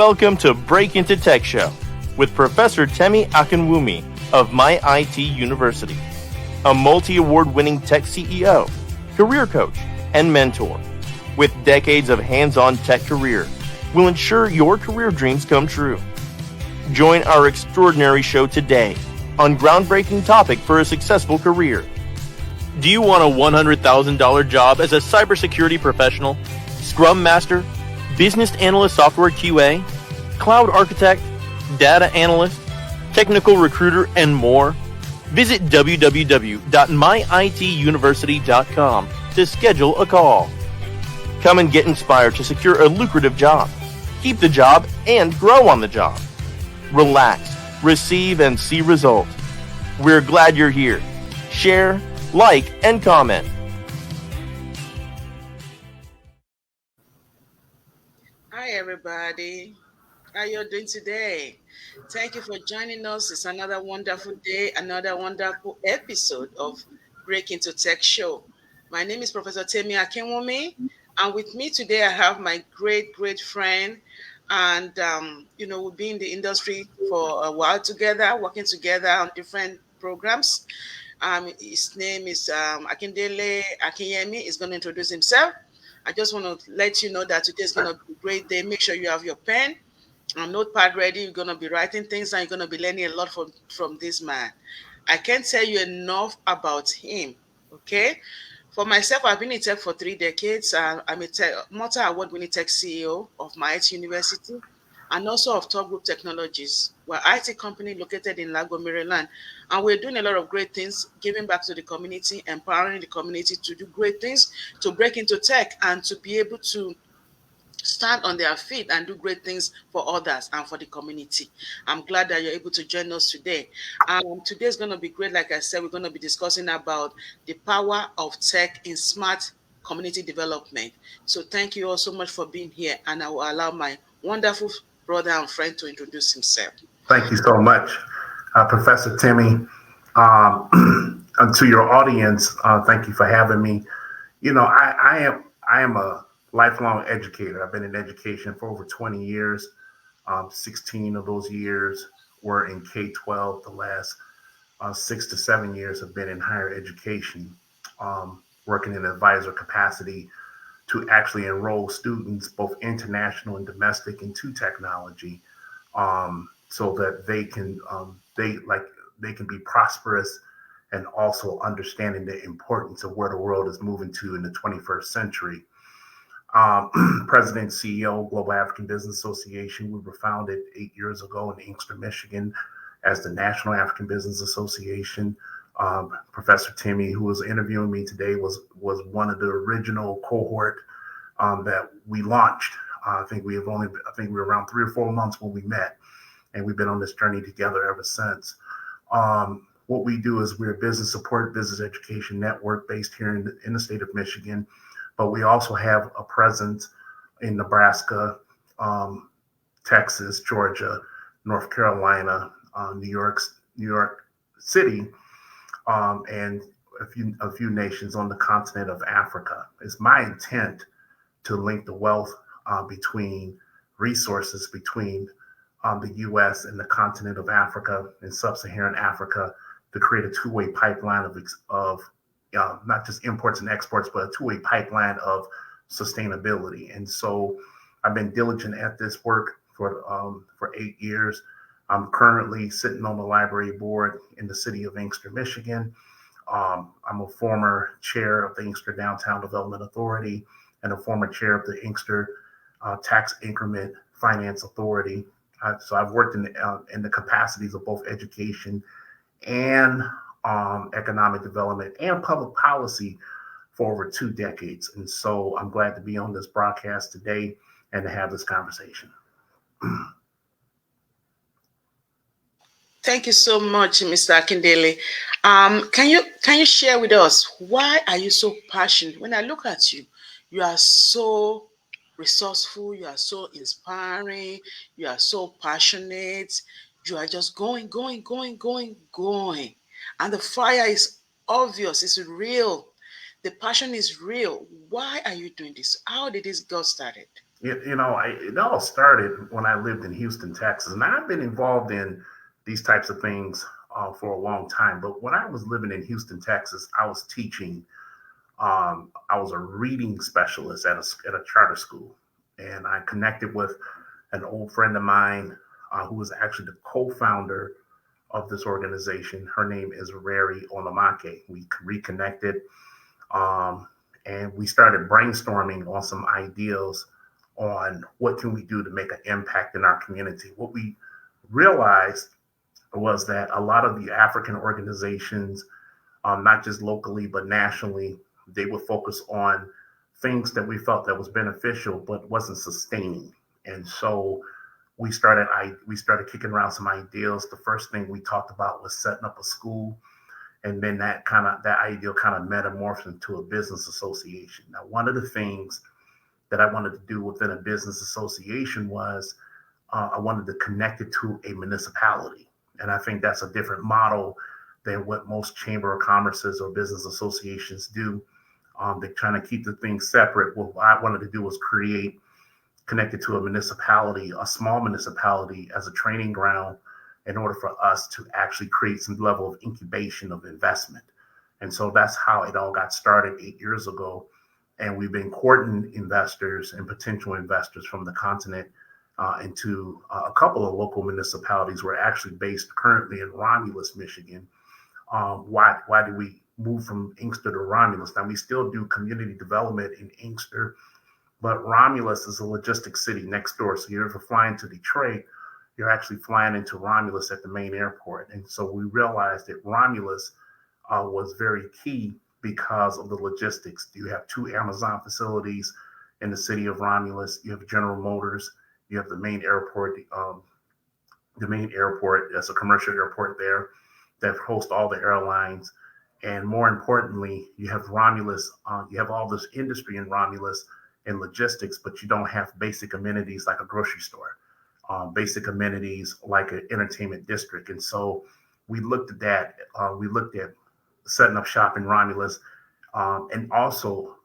Welcome to Break Into Tech Show with Professor Temi Akinwumi of My IT University, a multi-award-winning tech CEO, career coach, and mentor. With decades of hands-on tech career, will ensure your career dreams come true. Join our extraordinary show today on groundbreaking topic for a successful career. Do you want a $100,000 job as a cybersecurity professional, Scrum Master, Business Analyst Software QA, Cloud Architect, Data Analyst, Technical Recruiter, and more? Visit www.myituniversity.com to schedule a call. Come and get inspired to secure a lucrative job, keep the job, and grow on the job. Relax, receive, and see results. We're glad you're here. Share, like, and comment. Hi, everybody. How you doing today? Thank you for joining us. It's another wonderful day, another wonderful episode of Break Into Tech Show. My name is Professor Temi Akinwumi, and with me today I have my great friend, and we've been in the industry for a while together, working together on different programs. His name is Akindele. Akinyemi is going to introduce himself. I just want to let you know that today is going to be a great day. Make sure you have your pen and notepad ready. You're going to be writing things and you're going to be learning a lot from this man. I can't tell you enough about him, okay? For myself, I've been in tech for 3 decades. I'm a multi-award-winning tech CEO of my IT University and also of Top Group Technologies. We're an IT company located in Lago, Maryland. And we're doing a lot of great things, giving back to the community, empowering the community to do great things, to break into tech and to be able to stand on their feet and do great things for others and for the community. I'm glad that you're able to join us today. Today is going to be great. Like I said, we're going to be discussing about the power of tech in smart community development. So thank you all so much for being here. And I will allow my wonderful brother and friend to introduce himself. Thank you so much, Professor Temi. And to your audience, thank you for having me. You know, I am a lifelong educator. I've been in education for over 20 years. 16 of those years were in K-12. The last 6 to 7 years have been in higher education, working in an advisor capacity to actually enroll students, both international and domestic, into technology, so that they can be prosperous and also understanding the importance of where the world is moving to in the 21st century. President and CEO, Global African Business Association. We were founded 8 years ago in Inkster, Michigan, as the National African Business Association. Professor Temi, who was interviewing me today, was one of the original cohort that we launched. I think we were around 3 or 4 months when we met, and we've been on this journey together ever since. What we do is we're a business education network based here in the state of Michigan, but we also have a presence in Nebraska, Texas, Georgia, North Carolina, New York City, and a few nations on the continent of Africa. It's my intent to link the wealth between resources between the U.S. and the continent of Africa and sub-Saharan Africa to create a two-way pipeline of not just imports and exports, but a two-way pipeline of sustainability. And so I've been diligent at this work for 8 years. I'm currently sitting on the library board in the city of Inkster, Michigan. I'm a former chair of the Inkster Downtown Development Authority and a former chair of the Inkster Tax Increment Finance Authority. So I've worked in the capacities of both education and economic development and public policy for over 2 decades. And so I'm glad to be on this broadcast today and to have this conversation. Thank you so much, Mr. Akindele. Can you share with us, why are you so passionate? When I look at you, you are so resourceful, you are so inspiring, you are so passionate, you are just going. And the fire is obvious, it's real. The passion is real. Why are you doing this? How did this get started? It all started when I lived in Houston, Texas, and I've been involved in these types of things for a long time. But when I was living in Houston, Texas, I was teaching. I was a reading specialist at a charter school, and I connected with an old friend of mine who was actually the co-founder of this organization. Her name is Rari Olamake. We reconnected, um, and we started brainstorming on some ideas on what can we do to make an impact in our community. What we realized was that a lot of the African organizations, not just locally but nationally, they would focus on things that we felt that was beneficial but wasn't sustaining. And so we started kicking around some ideas. The first thing we talked about was setting up a school, and then that idea kind of metamorphed into a business association. Now, one of the things that I wanted to do within a business association was I wanted to connect it to a municipality. And I think that's a different model than what most chamber of commerces or business associations do. They're trying to keep the things separate. What I wanted to do was create, connected to a municipality, a small municipality, as a training ground in order for us to actually create some level of incubation of investment. And so that's how it all got started 8 years ago. And we've been courting investors and potential investors from the continent into a couple of local municipalities. We're actually based currently in Romulus, Michigan. Why do we move from Inkster to Romulus? Now, we still do community development in Inkster, but Romulus is a logistics city next door. So you're flying to Detroit, you're actually flying into Romulus at the main airport. And so we realized that Romulus was very key because of the logistics. You have two Amazon facilities in the city of Romulus. You have General Motors. You have the main airport. The main airport, that's a commercial airport there that hosts all the airlines. And more importantly, you have Romulus. You have all this industry in Romulus and logistics, but you don't have basic amenities like a grocery store, basic amenities like an entertainment district. And so we looked at that. We looked at setting up shop in Romulus, and also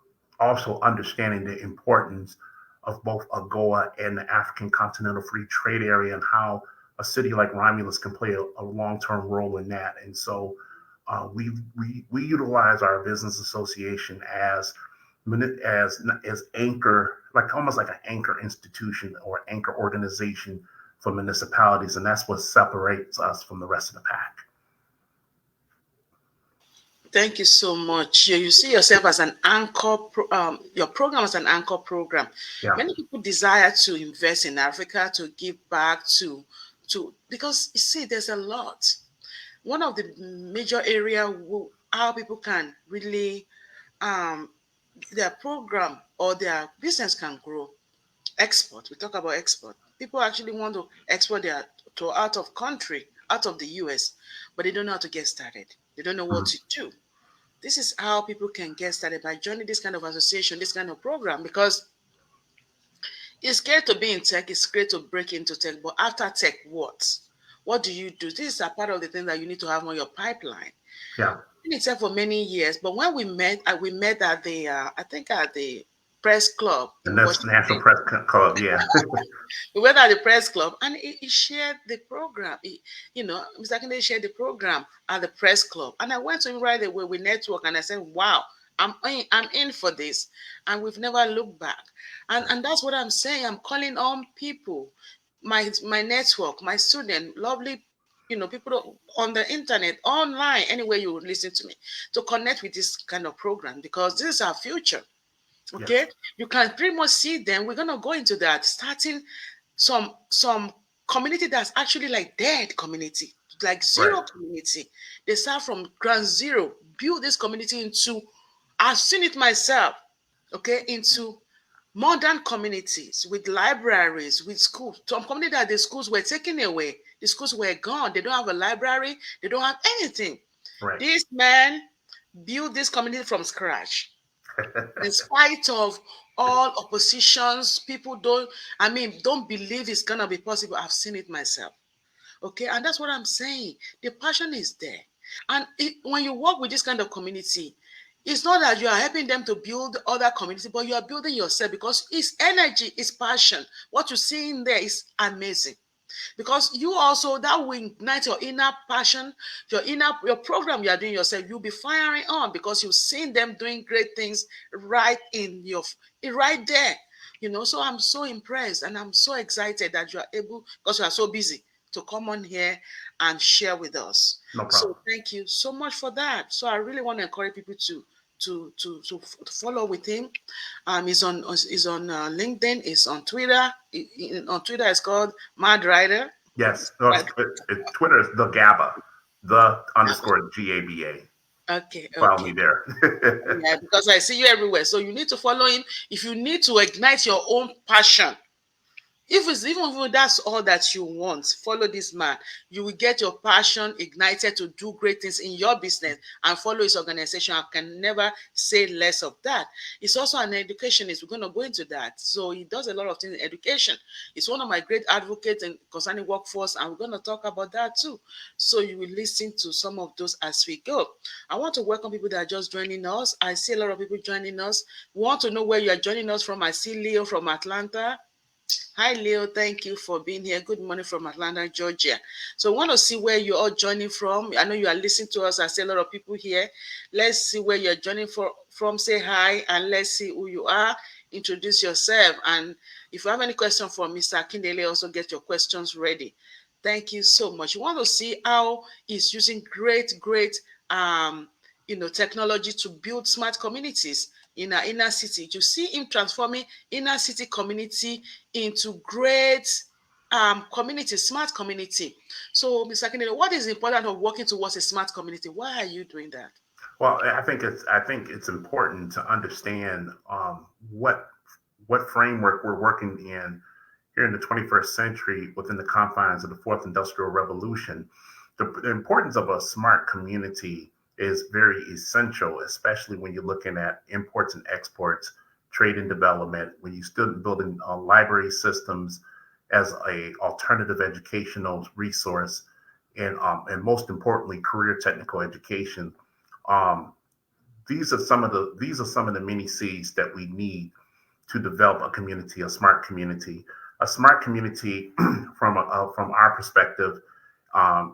understanding the importance of both AGOA and the African Continental Free Trade Area, and how a city like Romulus can play a long-term role in that. And so we utilize our business association as anchor, like almost like an anchor institution or anchor organization for municipalities, and that's what separates us from the rest of the pack. Thank you so much. You see yourself as an anchor, your program as an anchor program. Yeah. Many people desire to invest in Africa, to give back because you see, there's a lot. One of the major area how people can really, their program or their business can grow. Export. We talk about export. People actually want to export to out of country, out of the US, but they don't know how to get started. They don't know what to do. This is how people can get started, by joining this kind of association, this kind of program, because it's great to be in tech, it's great to break into tech, but after tech, what? What do you do? This is a part of the thing that you need to have on your pipeline. Yeah. I've been in tech for many years, but when we met at the, I think at the press club. The National Press Club, yeah. We went at the press club, and he shared the program. Mr. Akindele shared the program at the press club. And I went to him right away. We network, and I said, wow, I'm in for this. And we've never looked back. And that's what I'm saying. I'm calling on people, my network, my student, lovely, people on the internet, online, anywhere you listen to me, to connect with this kind of program, because this is our future. Okay, yes. You can pretty much see them. We're gonna go into that, starting some community that's actually like dead community, like zero community. They start from ground zero, build this community into, I've seen it myself, okay, into modern communities with libraries, with schools. Some community that the schools were taken away, the schools were gone. They don't have a library, they don't have anything. Right. This man built this community from scratch. In spite of all oppositions, people don't believe it's gonna be possible. I've seen it myself. Okay, and that's what I'm saying. The passion is there. And when you work with this kind of community, It's not that you are helping them to build other community, but you are building yourself, because it's energy, it's passion. What you see in there is amazing. Because you also, that will ignite your inner passion, your program you are doing yourself. You'll be firing on because you've seen them doing great things right right there. So I'm so impressed and I'm so excited that you are able, because you are so busy, to come on here and share with us. No So problem. thank you so much for that. So I really want to encourage people to follow with him. He's on LinkedIn. He's on Twitter. On Twitter, it's called Mad Rider. Yes. No, Twitter is the GABA, the underscore GABA. Okay. Follow me there. Yeah, because I see you everywhere. So you need to follow him. If you need to ignite your own passion, even if that's all that you want, follow this man. You will get your passion ignited to do great things in your business and follow his organization. I can never say less of that. It's also an educationist. We're going to go into that. So he does a lot of things in education. He's one of my great advocates concerning workforce, and we're going to talk about that too. So you will listen to some of those as we go. I want to welcome people that are just joining us. I see a lot of people joining us. We want to know where you are joining us from. I see Leo from Atlanta. Hi, Leo. Thank you for being here. Good morning from Atlanta, Georgia. So I want to see where you're all joining from. I know you are listening to us. I see a lot of people here. Let's see where you're joining from. Say hi, and let's see who you are. Introduce yourself. And if you have any questions for Mr. Akindele, also get your questions ready. Thank you so much. You want to see how he's using great technology to build smart communities in our inner city. You see him transforming inner city community into great community, smart community. So, Mr. Akindele, what is important of working towards a smart community? Why are you doing that? Well, I think it's important to understand what framework we're working in here in the 21st century within the confines of the fourth industrial revolution. The importance of a smart community is very essential, especially when you're looking at imports and exports, trade and development, when you're still building library systems as a alternative educational resource, and most importantly, career technical education. Um, these are some of the many C's that we need to develop a community, a smart community. A smart community, from our perspective,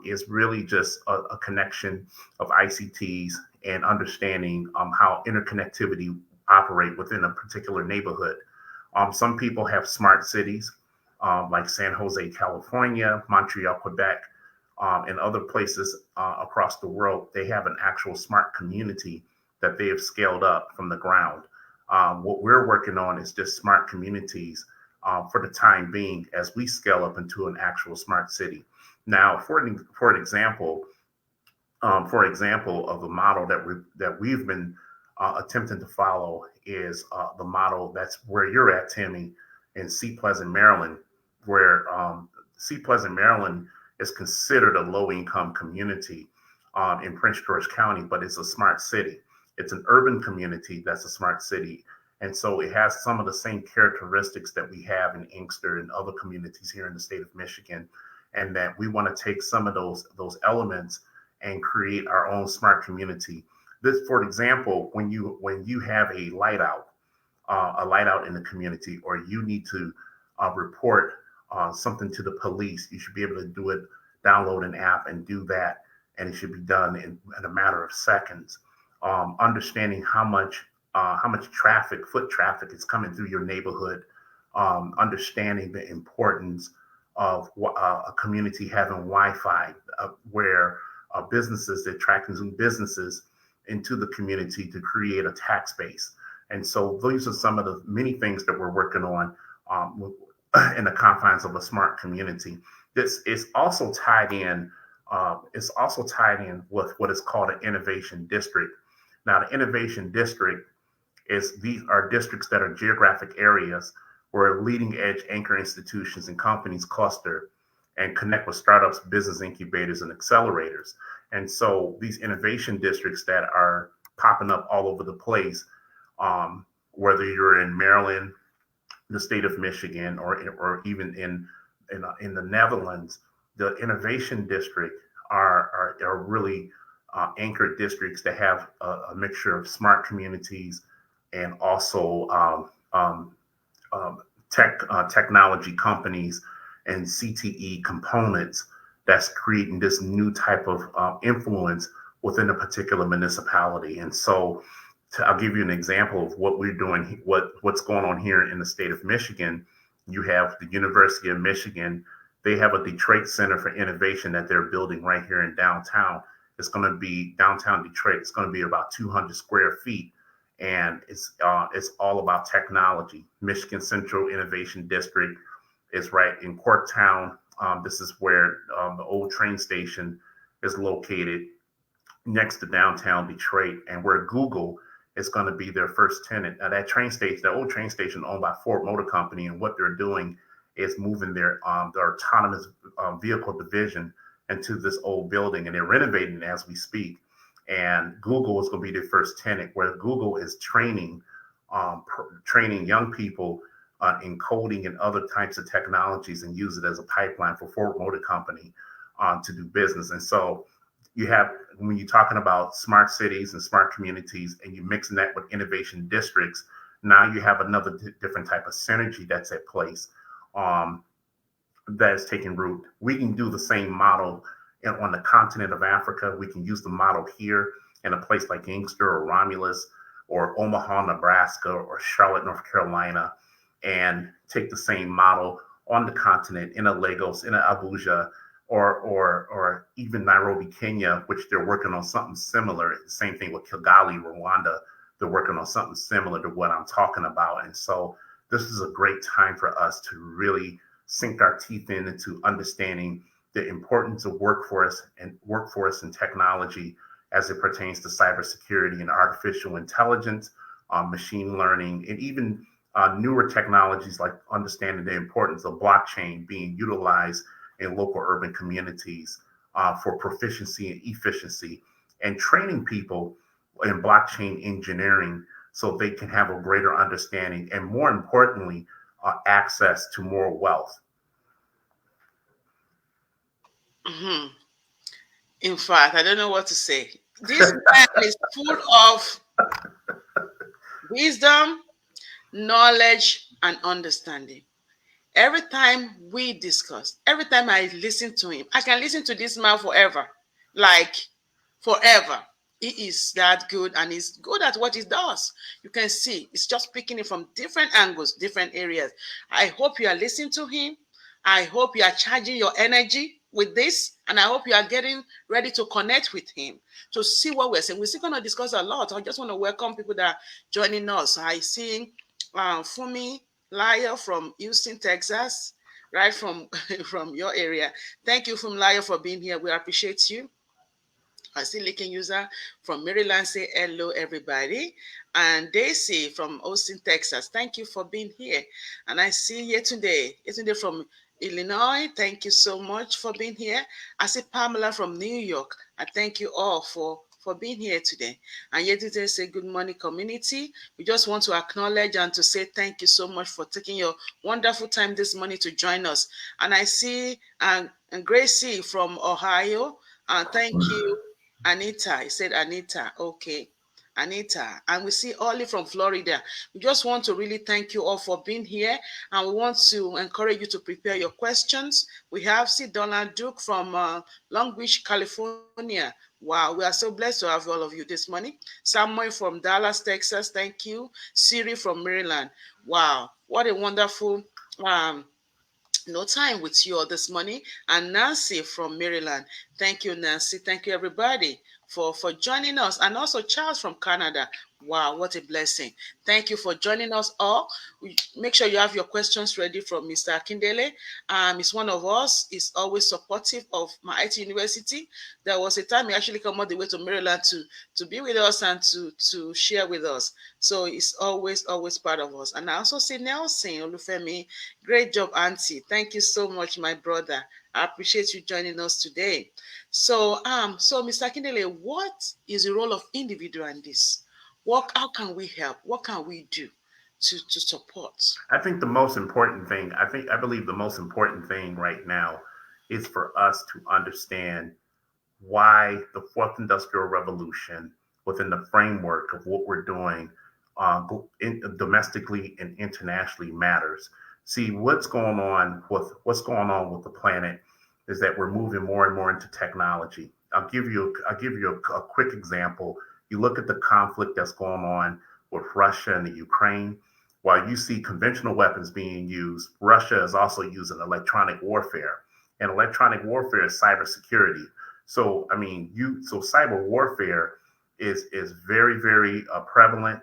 is really just a connection of ICTs and understanding how interconnectivity operate within a particular neighborhood. Some people have smart cities, like San Jose, California, Montreal, Quebec, and other places across the world. They have an actual smart community that they have scaled up from the ground. What we're working on is just smart communities for the time being as we scale up into an actual smart city. Now, for example of the model that we've been attempting to follow is the model that's where you're at, Temi, in Sea Pleasant, Maryland, where Sea Pleasant, Maryland is considered a low-income community in Prince George County, but it's a smart city. It's an urban community that's a smart city. And so it has some of the same characteristics that we have in Inkster and other communities here in the state of Michigan. And that we want to take some of those elements and create our own smart community. This, for example, when you have a light out in the community, or you need to report something to the police, you should be able to do it, download an app and do that. And it should be done in a matter of seconds. Understanding how much foot traffic is coming through your neighborhood, understanding the importance of a community having Wi-Fi, where businesses, they're attracting new businesses into the community to create a tax base. And so these are some of the many things that we're working on in the confines of a smart community. This is also tied in. It's also tied in with what is called an innovation district. Now, the innovation district these are districts that are geographic areas where leading edge anchor institutions and companies cluster and connect with startups, business incubators, and accelerators. And so these innovation districts that are popping up all over the place, whether you're in Maryland, the state of Michigan, or even in the Netherlands, the innovation district are really anchor districts that have a mixture of smart communities and also technology companies and CTE components that's creating this new type of influence within a particular municipality. And so I'll give you an example of what we're doing, what's going on here in the state of Michigan. You have the University of Michigan. They have a Detroit Center for Innovation that they're building right here in downtown. It's going to be downtown Detroit. It's going to be about 200 square feet. And it's all about technology. Michigan Central Innovation District is right in Corktown. This is where the old train station is located next to downtown Detroit, and where Google is going to be their first tenant. Now, that train station, the old train station, owned by Ford Motor Company, and what they're doing is moving their autonomous vehicle division into this old building, and they're renovating it as we speak. And Google is going to be their first tenant, where Google is training young people in coding and other types of technologies, and use it as a pipeline for Ford Motor Company to do business. And so you have, when you're talking about smart cities and smart communities, and you're mixing that with innovation districts, now you have another different type of synergy that's at place that is taking root. We can do the same model on the continent of Africa. We can use the model here in a place like Inkster or Romulus or Omaha, Nebraska, or Charlotte, North Carolina, and take the same model on the continent in a Lagos, in a Abuja, or even Nairobi, Kenya, which they're working on something similar. Same thing with Kigali, Rwanda. They're working on something similar to what I'm talking about. And so this is a great time for us to really sink our teeth into understanding the importance of workforce and technology as it pertains to cybersecurity and artificial intelligence, machine learning, and even newer technologies like understanding the importance of blockchain being utilized in local urban communities for proficiency and efficiency, and training people in blockchain engineering so they can have a greater understanding and, more importantly, access to more wealth. Mm-hmm. In fact, I don't know what to say. This man is full of wisdom, knowledge, and understanding. Every time we discuss, every time I listen to him, I can listen to this man forever. Like forever. He is that good, and he's good at what he does. You can see it's just picking it from different angles, different areas. I hope you are listening to him. I hope you are charging your energy with this, and I hope you are getting ready to connect with him to see what we're saying. We're still going to discuss a lot. I just want to welcome people that are joining us. I see Fumi Laya from Houston, Texas, right from from your area. Thank you, Fumi Laya, for being here. We appreciate you. I see Lincoln User from Maryland say hello, everybody. And Daisy from Austin, Texas. Thank you for being here. And I see Yetunde from Illinois. Thank you so much for being here. I see Pamela from New York. I thank you all for being here today. And Yetunde say good morning, community. We just want to acknowledge and to say thank you so much for taking your wonderful time this morning to join us. And I see and Gracie from Ohio. Thank you. Anita, he said Anita, okay. Anita, and we see Ollie from Florida. We just want to really thank you all for being here, and we want to encourage you to prepare your questions. We have Donald Duke from Long Beach, California. Wow, we are so blessed to have all of you this morning. Samuel from Dallas, Texas, thank you. Siri from Maryland. Wow, what a wonderful time with you all this morning. And Nancy from Maryland. Thank you, Nancy. Thank you, everybody, for joining us. And also Charles from Canada. Wow, what a blessing. Thank you for joining us all. Make sure you have your questions ready from Mr. Akindele. He's one of us. He's always supportive of my IT University. There was a time he actually came all the way to Maryland to be with us and to share with us. So he's always part of us. And I also see Nelson Olufemi. Great job, Auntie. Thank you so much, my brother. I appreciate you joining us today. So Mr. Akindele, what is the role of individual in this? How can we help? What can we do to support? I think the most important thing, I believe the most important thing right now is for us to understand why the fourth industrial revolution within the framework of what we're doing domestically and internationally matters. See, what's going on with the planet is that we're moving more and more into technology. I'll give you a quick example. You look at the conflict that's going on with Russia and the Ukraine. While you see conventional weapons being used, Russia is also using electronic warfare, and electronic warfare is cybersecurity. So, I mean, so cyber warfare is very, very prevalent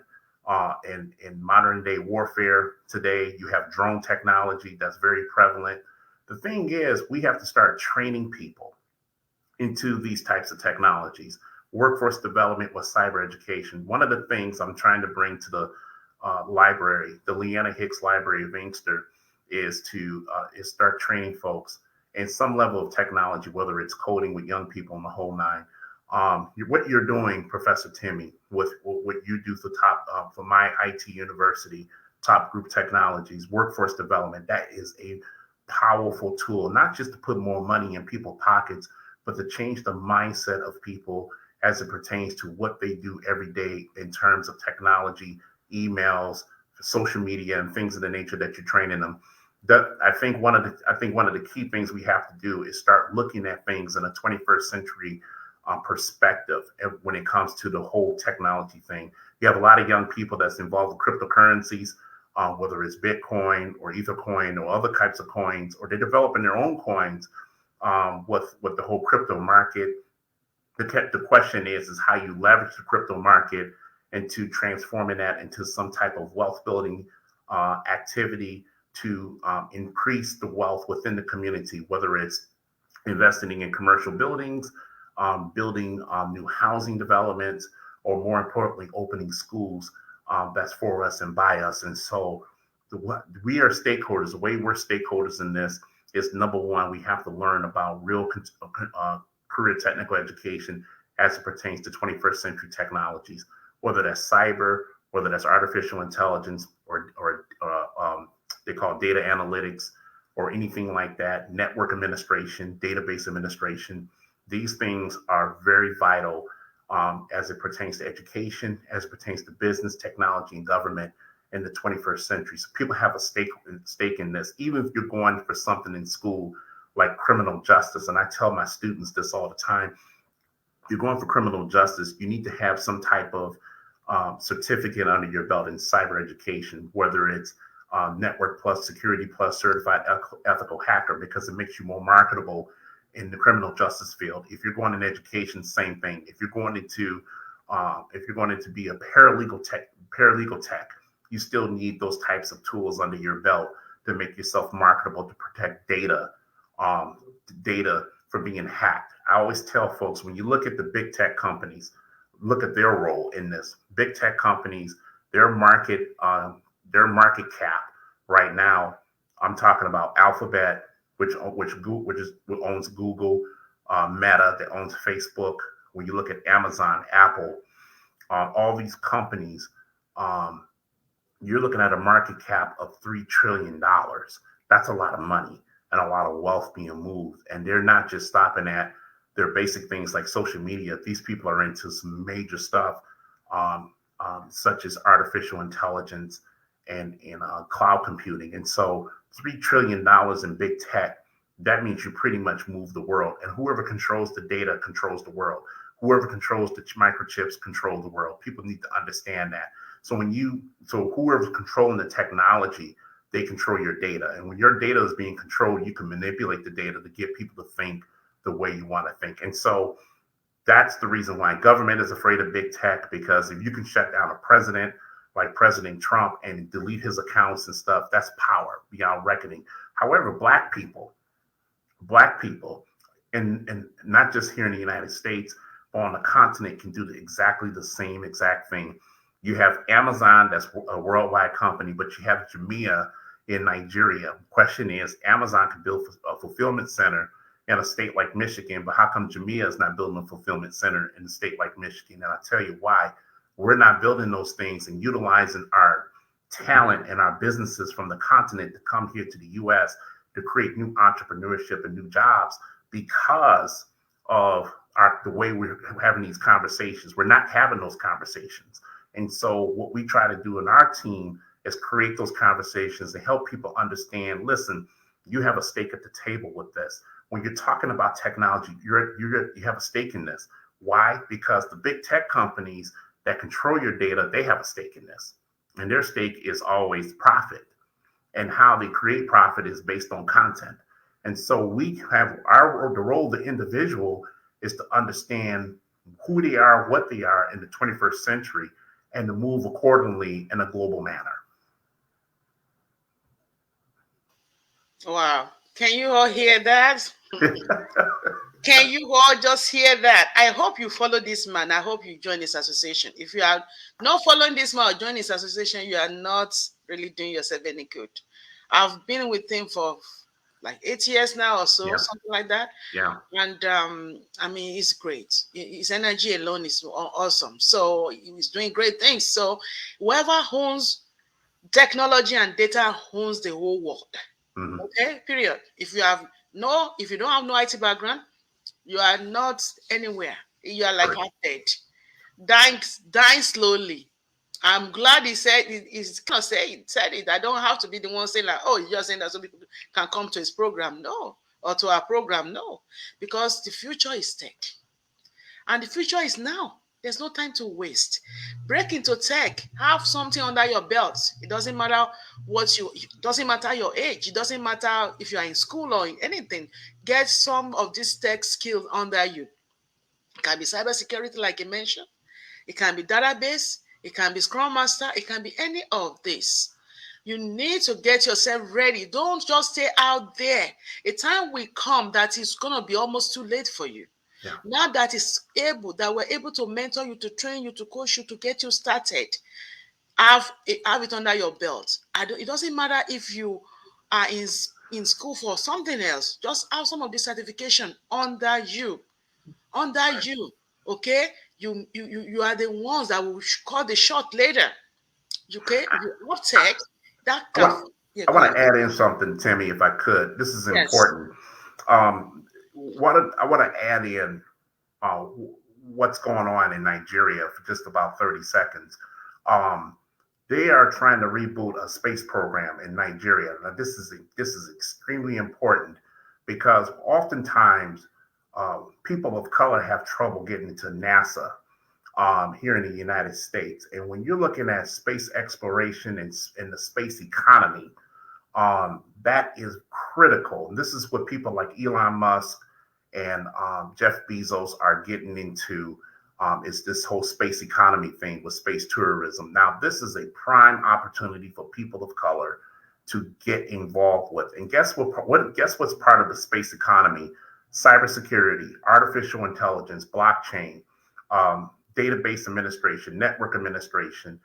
in modern day warfare today. You have drone technology that's very prevalent. The thing is, we have to start training people into these types of technologies. Workforce development with cyber education. One of the things I'm trying to bring to the library, the Leanna Hicks Library of Inkster, is start training folks in some level of technology, whether it's coding with young people in the whole nine. What you're doing, Professor Temi, with what you do for my IT university, Top Group Technologies, workforce development, that is a powerful tool, not just to put more money in people's pockets, but to change the mindset of people as it pertains to what they do every day in terms of technology, emails, social media, and things of the nature that you're training them. I think one of the key things we have to do is start looking at things in a 21st century perspective when it comes to the whole technology thing. You have a lot of young people that's involved in cryptocurrencies, whether it's Bitcoin or Ethercoin or other types of coins, or they're developing their own coins with the whole crypto market. The question is how you leverage the crypto market into transforming that into some type of wealth building activity to increase the wealth within the community, whether it's investing in commercial buildings, building new housing developments, or more importantly, opening schools that's for us and by us. And so we are stakeholders. The way we're stakeholders in this is, number one, we have to learn about real career technical education as it pertains to 21st century technologies, whether that's cyber, whether that's artificial intelligence, or they call it data analytics, or anything like that, network administration, database administration. These things are very vital as it pertains to education, as it pertains to business, technology, and government in the 21st century. So people have a stake in this, even if you're going for something in school like criminal justice. And I tell my students this all the time. You're going for criminal justice, you need to have some type of certificate under your belt in cyber education, whether it's Network Plus, Security Plus, Certified Ethical Hacker, because it makes you more marketable in the criminal justice field. If you're going in education, same thing. If you're going into be a paralegal tech, you still need those types of tools under your belt to make yourself marketable, to protect data from being hacked. I always tell folks, when you look at the big tech companies, look at their role in this. Big tech companies, their market cap right now, I'm talking about Alphabet, which owns Google, Meta, that owns Facebook. When you look at Amazon, Apple, all these companies, you're looking at a market cap of $3 trillion. That's a lot of money and a lot of wealth being moved. And they're not just stopping at their basic things like social media. These people are into some major stuff, such as artificial intelligence and cloud computing. And so $3 trillion in big tech, that means you pretty much move the world. And whoever controls the data controls the world. Whoever controls the microchips controls the world. People need to understand that. So whoever's controlling the technology, they control your data. And when your data is being controlled, you can manipulate the data to get people to think the way you want to think. And so that's the reason why government is afraid of big tech, because if you can shut down a president like President Trump and delete his accounts and stuff, that's power beyond reckoning. However, black people, and not just here in the United States, but on the continent, can do exactly the same exact thing. You have Amazon, that's a worldwide company, but you have Jumia in Nigeria. Question is, Amazon can build a fulfillment center in a state like Michigan, but how come Jumia is not building a fulfillment center in a state like Michigan? And I'll tell you why. We're not building those things and utilizing our talent and our businesses from the continent to come here to the U.S. to create new entrepreneurship and new jobs because of the way we're having these conversations. We're not having those conversations. And so what we try to do in our team is create those conversations and help people understand, listen, you have a stake at the table with this. When you're talking about technology, you have a stake in this. Why? Because the big tech companies that control your data, they have a stake in this. And their stake is always profit. And how they create profit is based on content. And so we have the role of the individual is to understand who they are, what they are in the 21st century, and to move accordingly in a global manner. Wow. Can you all hear that? Can you all just hear that? I hope you follow this man. I hope you join this association. If you are not following this man or join this association, you are not really doing yourself any good. I've been with him for like 8 years now or so, something like that. Yeah. And I mean, he's great. His energy alone is awesome. So he's doing great things. So whoever owns technology and data owns the whole world. Mm-hmm. Okay, period. If you don't have no IT background, you are not anywhere. You are like half dead, dying slowly. I'm glad he said he's kind of said it. I don't have to be the one saying like, oh, he's just saying that so people can come to his program. No, or to our program. No, because the future is tech, and the future is now. There's no time to waste. Break into tech. Have something under your belt. It doesn't matter it doesn't matter your age. It doesn't matter if you are in school or in anything. Get some of these tech skills under you. It can be cybersecurity, like you mentioned. It can be database. It can be Scrum Master. It can be any of this. You need to get yourself ready. Don't just stay out there. A time will come that it's going to be almost too late for you. Yeah. Now that we're able to mentor you, to train you, to coach you, to get you started, have it under your belt. It doesn't matter if you are in school for something else. Just have some of the certification under you. Okay? You are the ones that will call the shot later. Okay? You have tech that can. I want to add in something, Temi, if I could. This is important. I want to add in what's going on in Nigeria for just about 30 seconds. They are trying to reboot a space program in Nigeria. Now, this is extremely important because oftentimes people of color have trouble getting into NASA here in the United States. And when you're looking at space exploration and the space economy, that is critical. And this is what people like Elon Musk and Jeff Bezos are getting into, is this whole space economy thing with space tourism. Now, this is a prime opportunity for people of color to get involved with. And guess what's part of the space economy? Cybersecurity, artificial intelligence, blockchain, database administration, network administration,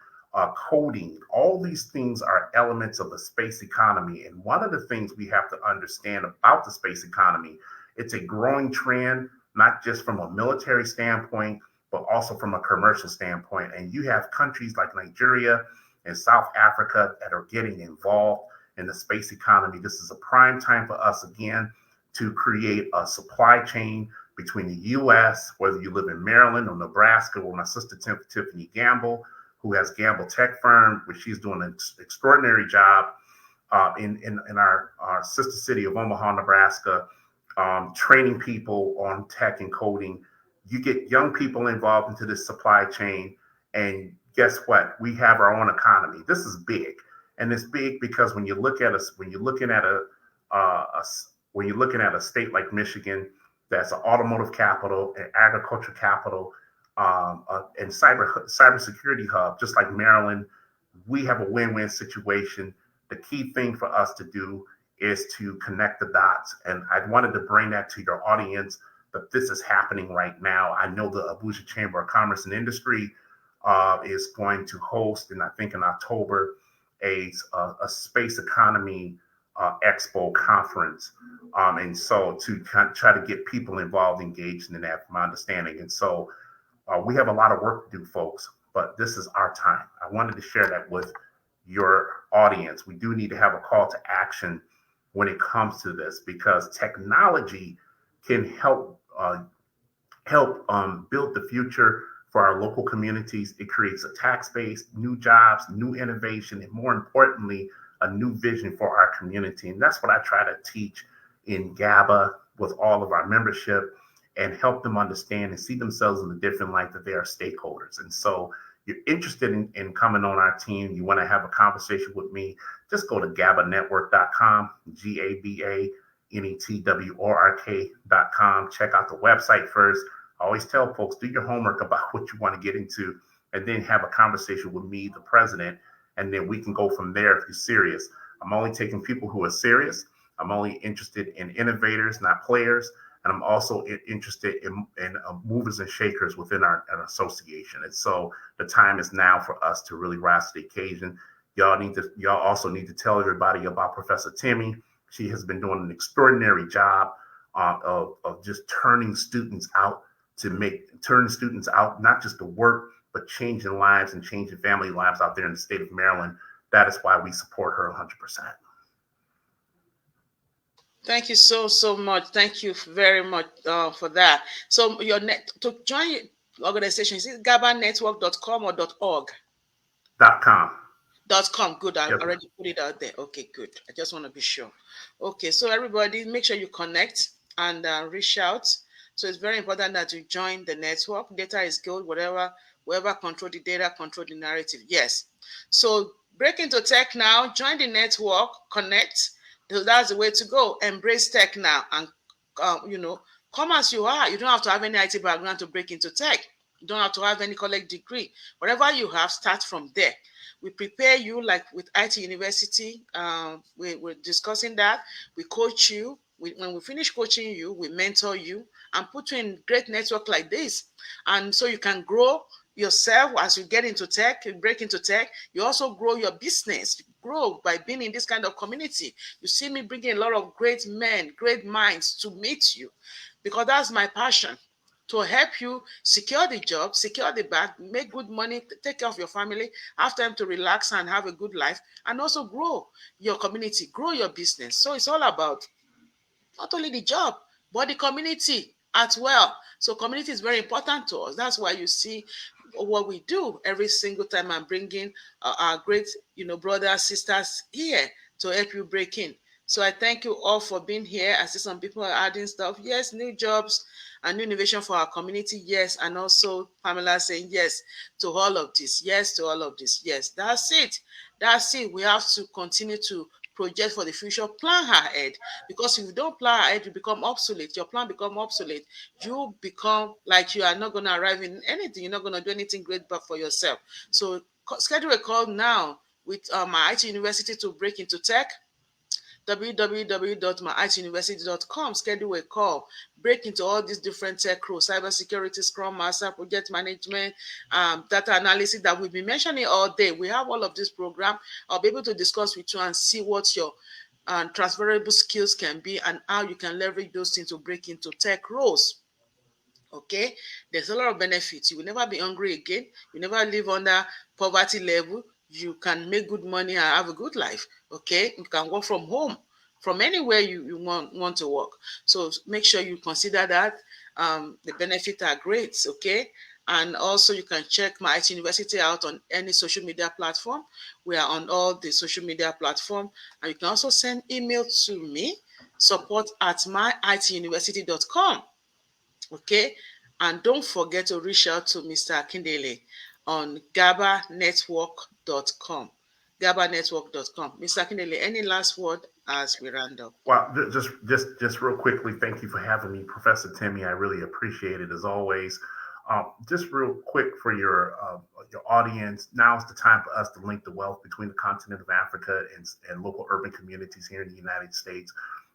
coding. All these things are elements of the space economy. And one of the things we have to understand about the space economy, it's a growing trend, not just from a military standpoint, but also from a commercial standpoint. And you have countries like Nigeria and South Africa that are getting involved in the space economy. This is a prime time for us, again, to create a supply chain between the U.S., whether you live in Maryland or Nebraska, where my sister Tiffany Gamble, who has Gamble Tech Firm, where she's doing an extraordinary job in our sister city of Omaha, Nebraska, training people on tech and coding. You get young people involved into this supply chain, and guess what? We have our own economy. This is big, and it's big because when you're looking at a state like Michigan, that's an automotive capital, an agriculture capital, and cybersecurity hub, just like Maryland, we have a win-win situation. The key thing for us to do is to connect the dots. And I wanted to bring that to your audience, that this is happening right now. I know the Abuja Chamber of Commerce and Industry is going to host, and I think in October, a space economy expo conference. And so to try to get people involved, engaged in that, from my understanding. And so we have a lot of work to do, folks, but this is our time. I wanted to share that with your audience. We do need to have a call to action when it comes to this, because technology can help help build the future for our local communities. It creates a tax base, new jobs, new innovation, and more importantly, a new vision for our community. And that's what I try to teach in GABA with all of our membership, and help them understand and see themselves in a different light, that they are stakeholders. And so you're interested in coming on our team, you want to have a conversation with me, just go to gabanetwork.com, GABANETWORK.com. Check out the website first. I always tell folks, do your homework about what you want to get into, and then have a conversation with me, the president, and then we can go from there if you're serious. I'm only taking people who are serious. I'm only interested in innovators, not players. And I'm also interested in movers and shakers within our association. And so the time is now for us to really rise to the occasion. Y'all also need to tell everybody about Professor Temi. She has been doing an extraordinary job of just turning students out, not just to work, but changing lives and changing family lives out there in the state of Maryland. That is why we support her 100%. Thank you so much. Thank you very much for that. So to join your organization, is it gabanetwork.com or .org? .com. .com. Good. I already put it out there. Okay, good. I just want to be sure. Okay, so everybody, make sure you connect and reach out. So it's very important that you join the network. Data is good. Whoever control the data, control the narrative. Yes. So break into tech now. Join the network. Connect. So that's the way to go. Embrace tech now, and come as you are. You don't have to have any IT background to break into tech. You don't have to have any college degree. Whatever you have, start from there. We prepare you like with IT University. We're discussing that. We coach you. When we finish coaching you, we mentor you and put you in great network like this. And so you can grow yourself as you get into tech, you break into tech. You also grow your business. You grow by being in this kind of community. You see me bringing a lot of great men, great minds to meet you, because that's my passion, to help you secure the job, secure the bag, make good money, take care of your family, have time to relax and have a good life, and also grow your community, grow your business. So it's all about not only the job, but the community as well. So community is very important to us. That's why you see what we do every single time. I'm bringing our great, brothers, sisters here to help you break in. So I thank you all for being here. I see some people are adding stuff. Yes, new jobs and new innovation for our community. Yes, and also Pamela saying yes to all of this. Yes to all of this. Yes, that's it. That's it. We have to continue to project for the future, plan ahead, because if you don't plan ahead, you become obsolete. Your plan become obsolete. You become like you are not going to arrive in anything. You're not going to do anything great but for yourself. So schedule a call now with my IT University to break into tech. www.myituniversity.com. Schedule a call. Break into all these different tech roles: cybersecurity, Scrum Master, project management, data analysis that we've been mentioning all day. We have all of this program. I'll be able to discuss with you and see what your transferable skills can be and how you can leverage those things to break into tech roles. Okay, there's a lot of benefits. You will never be hungry again. You never live under poverty level. You can make good money and have a good life. Okay, you can work from home, from anywhere you want to work. So make sure you consider that. The benefits are great. Okay, and also you can check my IT University out on any social media platform. We are on all the social media platform, and you can also send email to me, support@myituniversity.com. Okay, and don't forget to reach out to Mr. Akindele on gabanetwork.com. gabanetwork.com. Mr. Akindele, any last word as we round up? Well, just real quickly, thank you for having me, Professor Temi. I really appreciate it as always. Just real quick for your audience, now is the time for us to link the wealth between the continent of Africa and local urban communities here in the United States.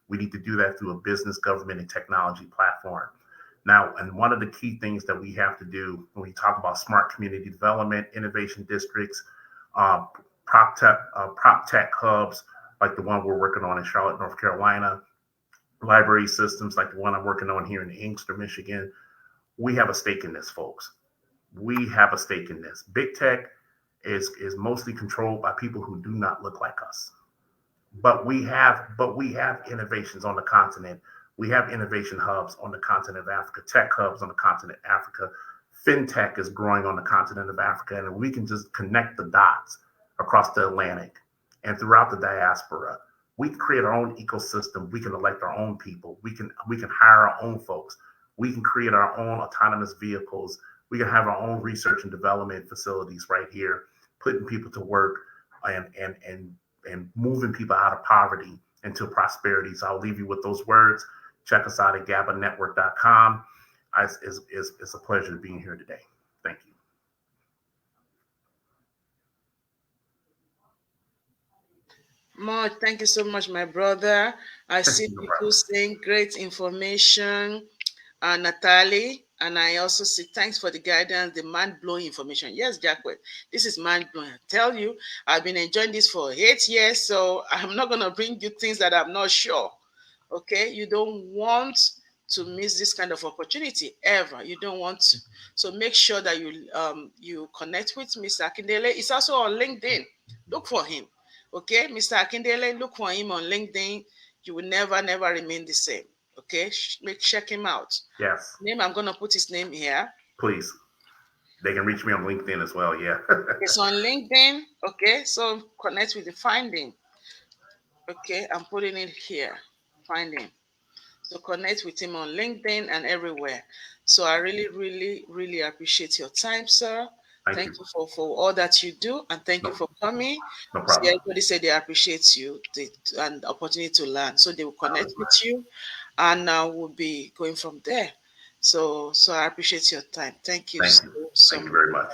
We need to do that through a business, government, and technology platform. Now, and one of the key things that we have to do when we talk about smart community development, innovation districts, prop tech hubs, like the one we're working on in Charlotte, North Carolina, library systems like the one I'm working on here in Inkster, Michigan, we have a stake in this, folks. We have a stake in this. Big tech is mostly controlled by people who do not look like us. But we have innovations on the continent We have innovation hubs on the continent of Africa, tech hubs on the continent of Africa. FinTech is growing on the continent of Africa, and we can just connect the dots across the Atlantic and throughout the diaspora. We can create our own ecosystem. We can elect our own people. We can hire our own folks. We can create our own autonomous vehicles. We can have our own research and development facilities right here, putting people to work and moving people out of poverty into prosperity. So I'll leave you with those words. Check us out at GABAnetwork.com. It's a pleasure being here today. Thank you. Thank you so much, my brother. I see people saying great information. Natalie, and I also say thanks for the guidance, the mind-blowing information. Yes, Jacquet, this is mind-blowing. I tell you, I've been enjoying this for 8 years, so I'm not going to bring you things that I'm not sure. Okay? You don't want to miss this kind of opportunity ever. You don't want to. So make sure that you connect with Mr. Akindele. It's also on LinkedIn. Look for him. Okay? Mr. Akindele, look for him on LinkedIn. You will never remain the same. Okay, check him out. Yes. Name, I'm gonna put his name here. Please. They can reach me on LinkedIn as well. Yeah. It's on LinkedIn. Okay, so connect with the finding. Okay, I'm putting it here. Finding. So connect with him on LinkedIn and everywhere. So I really appreciate your time, sir. Thank you for all that you do, and thank you for coming. No problem. Everybody said they appreciate you and the opportunity to learn. So they will connect with you, and we'll be going from there. So I appreciate your time. Thank you so much. Thank you very much.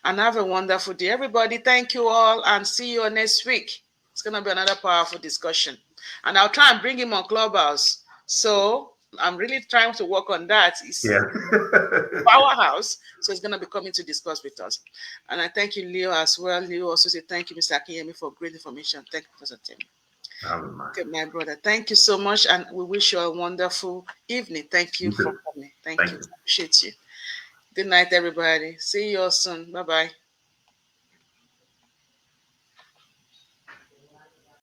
And have a wonderful day. Everybody, thank you all, and see you next week. It's going to be another powerful discussion. And I'll try and bring him on Clubhouse. So I'm really trying to work on that. It's powerhouse. So he's going to be coming to discuss with us. And I thank you, Leo, as well. Leo also said thank you, Mr. Akinyemi, for great information. Thank you, Professor Temi. Okay, my brother. Thank you so much. And we wish you a wonderful evening. Thank you for coming. Thank you. Appreciate you. Good night, everybody. See you all soon. Bye-bye.